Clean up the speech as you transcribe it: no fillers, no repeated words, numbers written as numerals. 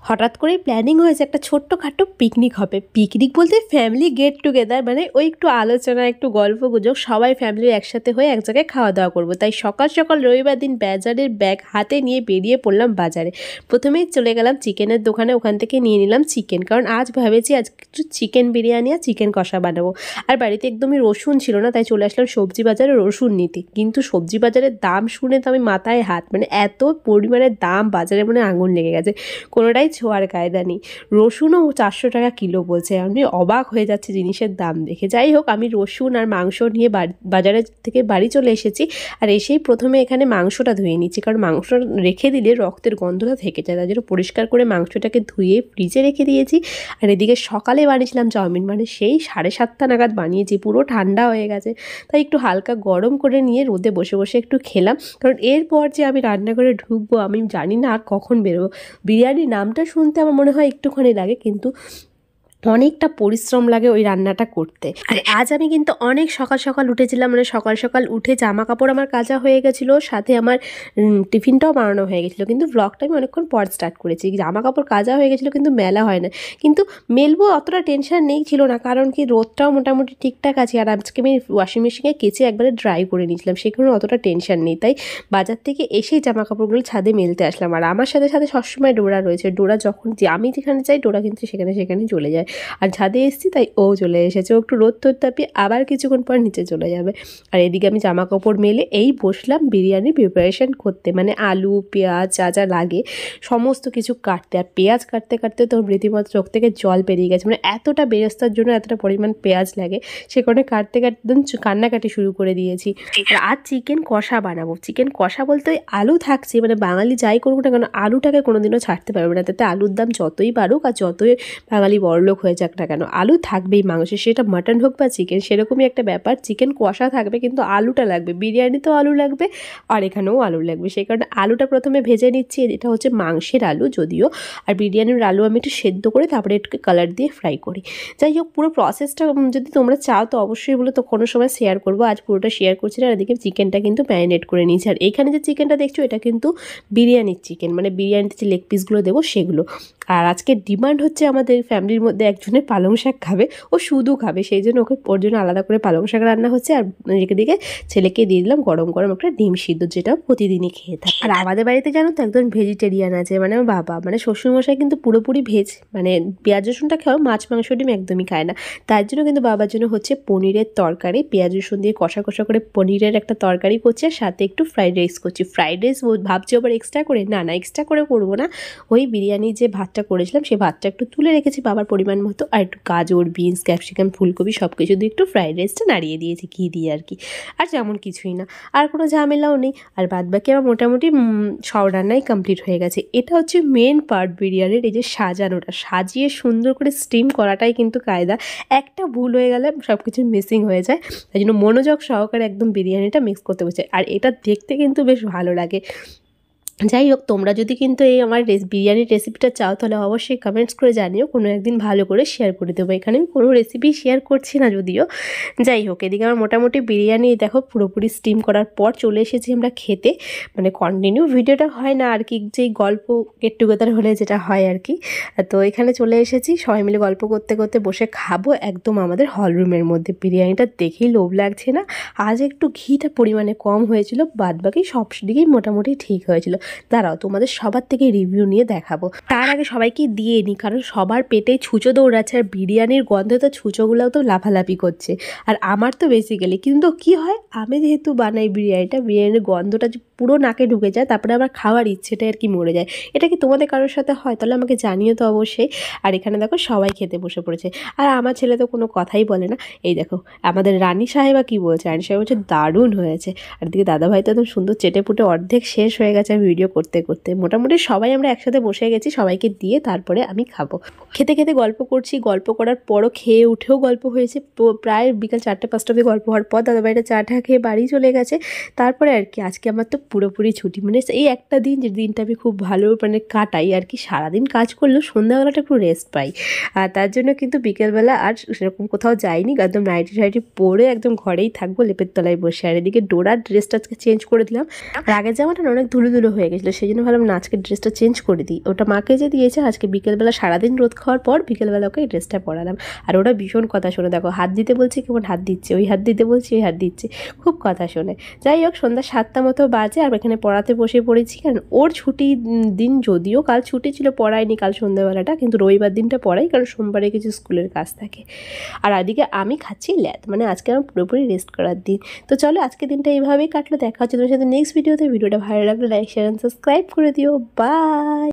হঠাৎ করে প্ল্যানিং হয়েছে একটা ছোট্টখাটো পিকনিক হবে। পিকনিক বলতে ফ্যামিলি গেট টুগেদার, মানে ওই একটু আলোচনা, একটু গল্প গুজব, সবাই ফ্যামিলির একসাথে হয়ে এক জায়গায় খাওয়া দাওয়া করবো। তাই সকাল সকাল রবিবার দিন বাজারের ব্যাগ হাতে নিয়ে বেরিয়ে পড়লাম বাজারে। প্রথমেই চলে গেলাম চিকেনের দোকানে, ওখান থেকে নিয়ে নিলাম চিকেন, কারণ আজ ভেবেছি আজ একটু চিকেন বিরিয়ানি আর চিকেন কষা বানাবো। আর বাড়িতে একদমই রসুন ছিল না, তাই চলে আসলাম সবজি বাজারে রসুন নিতে। কিন্তু সবজি বাজারের দাম শুনে তো আমি মাথায় হাত, মানে এত পরিমাণে দাম বাজারে, মানে আঙুল লেগে গেছে, কোনোটাই ছোঁয়ার কায়দা নেই। রসুনও 400 টাকা কিলো বলছে। আমি অবাক হয়ে যাচ্ছে জিনিসের দাম দেখে। যাই হোক, আমি রসুন আর মাংস নিয়ে বাজারে থেকে বাড়ি চলে এসেছি। আর এসেই প্রথমে এখানে মাংসটা ধুয়ে নিচ্ছি, কারণ মাংস রেখে দিলে রক্তের গন্ধটা থেকে যায়। তার জন্য পরিষ্কার করে মাংসটাকে ধুয়ে ফ্রিজে রেখে দিয়েছি। আর এদিকে সকালে বানিয়েছিলাম চাউমিন, মানে সেই 7:30 নাগাদ বানিয়েছি, পুরো ঠান্ডা হয়ে গেছে। তাই একটু হালকা গরম করে নিয়ে রোদে বসে বসে একটু খেলাম, কারণ এরপর যে আমি রান্নাঘরে ঢুকবো আমি জানি না আর কখন বেরোবো। বিরিয়ানির নামটা শুনতে আমার মনে হয় একটুখানি লাগে, কিন্তু অনেকটা পরিশ্রম লাগে ওই রান্নাটা করতে। আর আজ আমি কিন্তু অনেক সকাল সকাল উঠেছিলাম, মানে সকাল সকাল উঠে জামা কাপড় আমার কাচা হয়ে গেছিলো, সাথে আমার টিফিনটাও বানানো হয়ে গেছিলো। কিন্তু ব্লগটা আমি অনেকক্ষণ পর স্টার্ট করেছি। জামা কাপড় কাচা হয়ে গেছিলো কিন্তু মেলা হয় না, কিন্তু মেলবো অতটা টেনশন নেই ছিল না, কারণ কি রোদটাও মোটামুটি ঠিকঠাক আছে। আর আজকে আমি ওয়াশিং মেশিনে কেচে একবারে ড্রাই করে নিয়েছিলাম, সেখানে অতটা টেনশন নেই। তাই বাজার থেকে এসেই জামা কাপড়গুলো ছাদে মেলতে আসলাম। আর আমার সাথে সাথে সবসময় ডোরা রয়েছে। ডোরা যখন যে আমি যেখানে যাই ডোরা কিন্তু সেখানে চলে যায়। আর ছাদে এসেছি তাই ও চলে এসেছে, ও একটু রোদ তাপিয়ে আবার কিছুক্ষণ পর নিচে চলে যাবে। আর এদিকে আমি জামা কাপড় মেলে এই বসলাম বিরিয়ানির প্রিপারেশান করতে, মানে আলু পেঁয়াজ যা যা লাগে সমস্ত কিছু কাটতে। আর পেঁয়াজ কাটতে কাটতে তো রীতিমতো চোখ থেকে জল বেরিয়ে গেছে, মানে এতটা বেরেস্তার জন্য এতটা পরিমাণ পেঁয়াজ লাগে, সে কারণে কাটতে কাটতে একদম কান্নাকাটি শুরু করে দিয়েছি। আর চিকেন কষা বানাবো। চিকেন কষা বলতে ওই আলু থাকছে, মানে বাঙালি যাই করুক না কেন আলুটাকে কোনোদিনও ছাড়তে পারবে না। তাতে আলুর দাম যতই বাড়ুক আর যতই বাঙালি বড়লোক হয়ে যাক না কেন, আলু থাকবেই মাংসে, সেটা মাটন হোক বা চিকেন, সেরকমই একটা ব্যাপার। চিকেন কষা থাকবে কিন্তু আলুটা লাগবে, বিরিয়ানিতেও আলু লাগবে আর এখানেও আলু লাগবে। সেই কারণে আলুটা প্রথমে ভেজে নিচ্ছি। এটা হচ্ছে মাংসের আলু যদিও, আর বিরিয়ানির আলু আমি একটু সেদ্ধ করে তারপরে একটু কালার দিয়ে ফ্রাই করি। যাই হোক, পুরো প্রসেসটা যদি তোমরা চাও তো অবশ্যই বলো, তো কোনো সময় শেয়ার করবো, আজ পুরোটা শেয়ার করছি না। আর এদিকে চিকেনটা কিন্তু ম্যারিনেট করে নিয়েছি। আর এইখানে যে চিকেনটা দেখছো এটা কিন্তু বিরিয়ানির চিকেন, মানে বিরিয়ানিতে যে লেগ পিসগুলো দেবো সেগুলো। আর আজকে ডিমান্ড হচ্ছে আমাদের ফ্যামিলির মধ্যে একজনের পালং শাক খাবে, ও শুধু খাবে, সেই জন্য ওর জন্য আলাদা করে পালং শাক রান্না হচ্ছে। আর এদিকে ছেলেকে দিয়ে দিলাম গরম গরম একটা ডিম সিদ্ধ, যেটা প্রতিদিনই খেয়ে থাকে। আর আমাদের বাড়িতে জানো তো একজন ভেজিটেরিয়ান আছে, মানে আমার বাবা, মানে শ্বশুরমশাই কিন্তু পুরোপুরি ভেজ, মানে পেঁয়াজ রসুনটা খাওয়া, মাছ মাংস ডিম একদমই খায় না। তার জন্য কিন্তু বাবার জন্য হচ্ছে পনিরের তরকারি, পেঁয়াজ রসুন দিয়ে কষা কষা করে পনিরের একটা তরকারি করছি, আর সাথে একটু ফ্রাইড রাইস করছি। ফ্রাইড রাইস ভাবছি আবার এক্সট্রা করে, না এক্সট্রা করে করবো না, ওই বিরিয়ানির যে ভাতটা করেছিলাম সেই ভাতটা একটু তুলে রেখেছি বাবার পরিমাণ মতো, আর একটু গাজর বিনস ক্যাপসিকাম ফুলকপি সব কিছু দিয়ে একটু ফ্রাইড রাইসটা নাড়িয়ে দিয়েছি ঘি দিয়ে আর কি। আর যেমন কিছুই না, আর কোনো ঝামেলাও নেই। আর বাদবাকি আমার মোটামুটি সব রান্নাই কমপ্লিট হয়ে গেছে। এটা হচ্ছে মেন পার্ট বিরিয়ানির, এই যে সাজানোটা, সাজিয়ে সুন্দর করে স্টিম করাটাই কিন্তু কায়দা। একটা ভুল হয়ে গেলে সব কিছু মিসিং হয়ে যায়। তাই জন্য মনোযোগ সহকারে একদম বিরিয়ানিটা মিক্স করতে বসে। আর এটা দেখতে কিন্তু বেশ ভালো লাগে। যাই হোক, তোমরা যদি কিন্তু এই আমার বিরিয়ানির রেসিপিটা চাও তাহলে অবশ্যই কমেন্টস করে জানিও, কোনো একদিন ভালো করে শেয়ার করে দেবো। এখানে আমি কোনো রেসিপি শেয়ার করছি না যদিও। যাই হোক, এদিকে আমার মোটামুটি বিরিয়ানি দেখো পুরোপুরি স্টিম করার পর চলে এসেছি আমরা খেতে। মানে কন্টিনিউ ভিডিওটা হয় না আর কি, যেই গল্প গেট টুগেদার হলে যেটা হয় আর কি। তো এখানে চলে এসেছি, সবাই মিলে গল্প করতে করতে বসে খাবো একদম আমাদের হলরুমের মধ্যে। বিরিয়ানিটা দেখেই লোভ লাগছে না? আজ একটু ঘিটা পরিমাণে কম হয়েছিল, বাদবাকি সব দিকেই মোটামুটি ঠিক হয়েছিল। দাঁড়াও, তোমাদের সবার থেকে রিভিউ নিয়ে দেখাবো। তার আগে সবাইকে দিয়ে নিই, কারণ সবার পেটে ছুঁচো দৌড়াচ্ছে, আর বিরিয়ানির গন্ধে তো ছুঁচোগুলোও তো লাফালাফি করছে। আর আমার তো বেসিক্যালি কিন্তু কি হয়, আমি যেহেতু বানাই বিরিয়ানির গন্ধটা পুরো নাকে ঢুকে যায়, তারপরে আবার খাওয়ার ইচ্ছেটা আর কি মরে যায়। এটা কি তোমাদের কারোর সাথে হয়? তাহলে আমাকে জানিও তো অবশ্যই। আর এখানে দেখো সবাই খেতে বসে পড়েছে, আর আমার ছেলে তো কোনো কথাই বলে না। এই দেখো আমাদের রানী সাহেবা কি বলছে, রানী সাহেব বলছে দারুণ হয়েছে। আর দিকে দাদাভাই তো একদম সুন্দর চেটে পুটে অর্ধেক শেষ হয়ে গেছে ভিডিও করতে করতে। মোটামুটি সবাই আমরা একসাথে বসে গেছি, সবাইকে দিয়ে তারপরে আমি খাবো। খেতে খেতে গল্প করছি, গল্প করার পরও খেয়ে উঠেও গল্প হয়েছে। প্রায় বিকাল 4-5টা অবধি গল্প হওয়ার পর দাদাভাইটা চা টা খেয়ে বাড়ি চলে গেছে। তারপরে আর কি আজকে আমার তো পুরোপুরি ছুটি, মানে এই একটা দিন যে দিনটা আমি খুব ভালো মানে কাটাই আর কি। সারাদিন কাজ করলেও সন্ধ্যাবেলাটা একটু রেস্ট পাই, আর তার জন্য কিন্তু বিকেলবেলা আর সেরকম কোথাও যাইনি, একদম নাইটি টাইটি পরে একদম ঘরেই থাকবো লেপের তলায় বসে। আর এদিকে ডোরার ড্রেসটা আজকে চেঞ্জ করে দিলাম, আর আগের জামাটা অনেক ধুলো ধুলো হয়ে গেছিলো, সেই জন্য ভাবলাম না আজকে ড্রেসটা চেঞ্জ করে দিই। ওটা মাকে যে দিয়েছে, আজকে বিকেলবেলা সারাদিন রোদ খাওয়ার পর বিকেলবেলা ওকে এই ড্রেসটা পরালাম। আর ওরা ভীষণ কথা শোনে, দেখো হাত দিতে বলছি কেমন হাত দিচ্ছে, ওই হাত দিতে বলছি ওই হাত দিচ্ছে, খুব কথা শোনে। যাই হোক, সন্ধ্যা 7টা মতো বাজে আর এখানে পড়াতে বসে পড়েছি, কারণ ওর ছুটি দিন, যদিও কাল ছুটি ছিল পড়ায়নি কাল সন্ধ্যাবেলাটা, কিন্তু রবিবার দিনটা পড়াই, কারণ সোমবারে কিছু স্কুলের কাজ থাকে। আর এদিকে আমি খাচ্ছি ল্যাদ, মানে আজকে আমার পুরোপুরি রেস্ট করার দিন। তো চলো আজকে দিনটা এইভাবেই কাটলো, দেখা হচ্ছে তোমার সাথে নেক্সট ভিডিওতে। ভিডিওটা ভালো লাগলে লাইক শেয়ার এন্ড সাবস্ক্রাইব করে দিও। বাই।